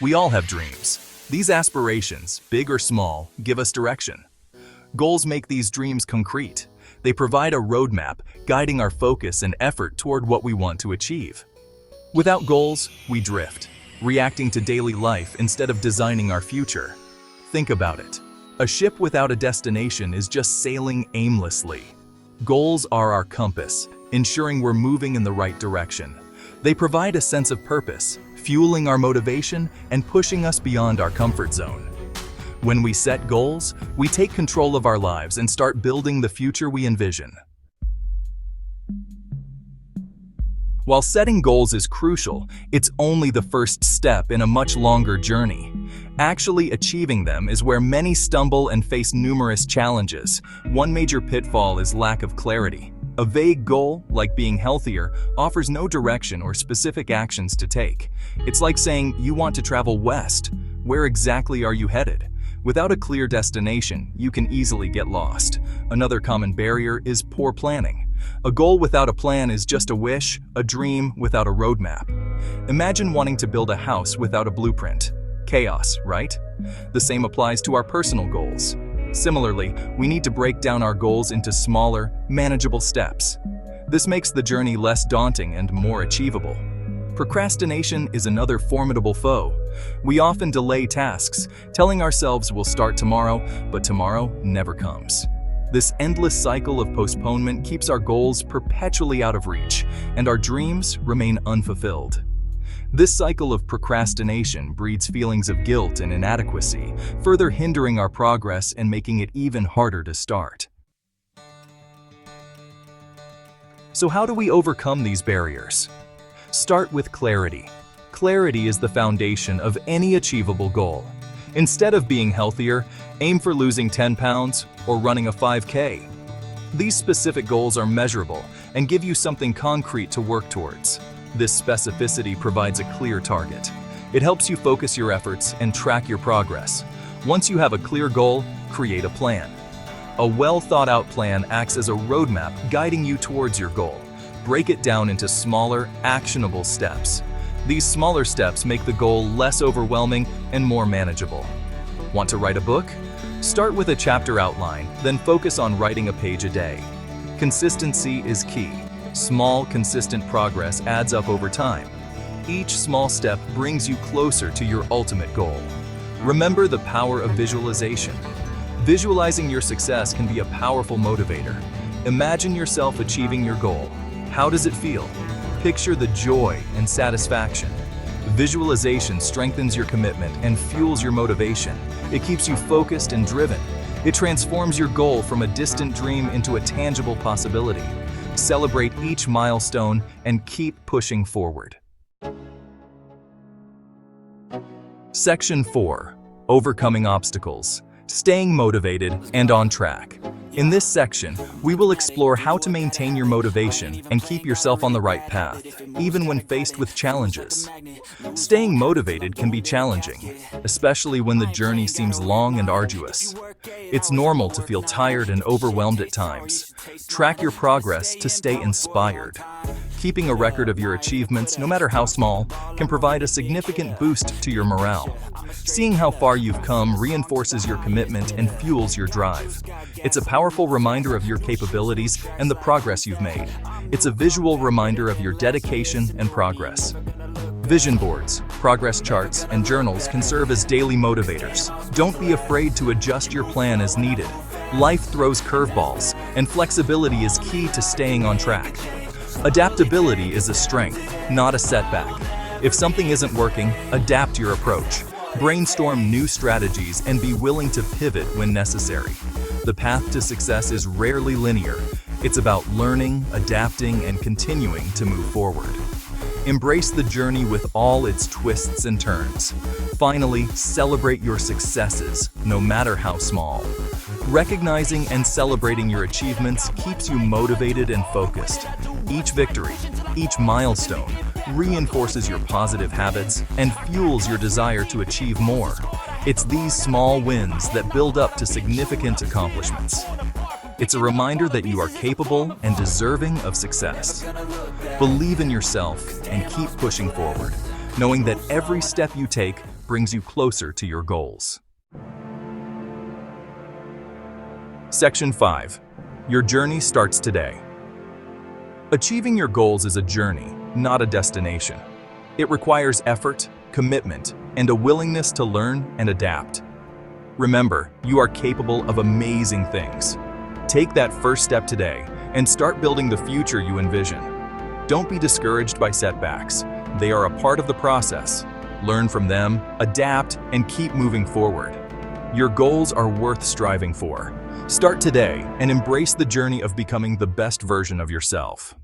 We all have dreams. These aspirations, big or small, give us direction. Goals make these dreams concrete. They provide a roadmap, guiding our focus and effort toward what we want to achieve. Without goals, we drift, reacting to daily life instead of designing our future. Think about it. A ship without a destination is just sailing aimlessly. Goals are our compass, ensuring we're moving in the right direction. They provide a sense of purpose, fueling our motivation and pushing us beyond our comfort zone. When we set goals, we take control of our lives and start building the future we envision. While setting goals is crucial, it's only the first step in a much longer journey. Actually achieving them is where many stumble and face numerous challenges. One major pitfall is lack of clarity. A vague goal, like being healthier, offers no direction or specific actions to take. It's like saying you want to travel west. Where exactly are you headed? Without a clear destination, you can easily get lost. Another common barrier is poor planning. A goal without a plan is just a wish, a dream without a roadmap. Imagine wanting to build a house without a blueprint. Chaos, right? The same applies to our personal goals. Similarly, we need to break down our goals into smaller, manageable steps. This makes the journey less daunting and more achievable. Procrastination is another formidable foe. We often delay tasks, telling ourselves we'll start tomorrow, but tomorrow never comes. This endless cycle of postponement keeps our goals perpetually out of reach, and our dreams remain unfulfilled. This cycle of procrastination breeds feelings of guilt and inadequacy, further hindering our progress and making it even harder to start. So how do we overcome these barriers? Start with clarity. Clarity is the foundation of any achievable goal. Instead of being healthier, aim for losing 10 pounds or running a 5K. These specific goals are measurable and give you something concrete to work towards. This specificity provides a clear target. It helps you focus your efforts and track your progress. Once you have a clear goal, create a plan. A well-thought-out plan acts as a roadmap guiding you towards your goal. Break it down into smaller, actionable steps. These smaller steps make the goal less overwhelming and more manageable. Want to write a book? Start with a chapter outline, then focus on writing a page a day. Consistency is key. Small, consistent progress adds up over time. Each small step brings you closer to your ultimate goal. Remember the power of visualization. Visualizing your success can be a powerful motivator. Imagine yourself achieving your goal. How does it feel? Picture the joy and satisfaction. Visualization strengthens your commitment and fuels your motivation. It keeps you focused and driven. It transforms your goal from a distant dream into a tangible possibility. Celebrate each milestone and keep pushing forward. Section 4. Overcoming obstacles. Staying motivated and on track. In this section, we will explore how to maintain your motivation and keep yourself on the right path, even when faced with challenges. Staying motivated can be challenging, especially when the journey seems long and arduous. It's normal to feel tired and overwhelmed at times. Track your progress to stay inspired. Keeping a record of your achievements, no matter how small, can provide a significant boost to your morale. Seeing how far you've come reinforces your commitment and fuels your drive. It's a powerful reminder of your capabilities and the progress you've made. It's a visual reminder of your dedication and progress. Vision boards, progress charts, and journals can serve as daily motivators. Don't be afraid to adjust your plan as needed. Life throws curveballs, and flexibility is key to staying on track. Adaptability is a strength, not a setback. If something isn't working, adapt your approach. Brainstorm new strategies and be willing to pivot when necessary. The path to success is rarely linear. It's about learning, adapting, and continuing to move forward. Embrace the journey with all its twists and turns. Finally, celebrate your successes, no matter how small. Recognizing and celebrating your achievements keeps you motivated and focused. Each victory, each milestone, reinforces your positive habits and fuels your desire to achieve more. It's these small wins that build up to significant accomplishments. It's a reminder that you are capable and deserving of success. Believe in yourself and keep pushing forward, knowing that every step you take brings you closer to your goals. Section 5. Your journey starts today. Achieving your goals is a journey, not a destination. It requires effort, commitment, and a willingness to learn and adapt. Remember, you are capable of amazing things. Take that first step today and start building the future you envision. Don't be discouraged by setbacks. They are a part of the process. Learn from them, adapt, and keep moving forward. Your goals are worth striving for. Start today and embrace the journey of becoming the best version of yourself.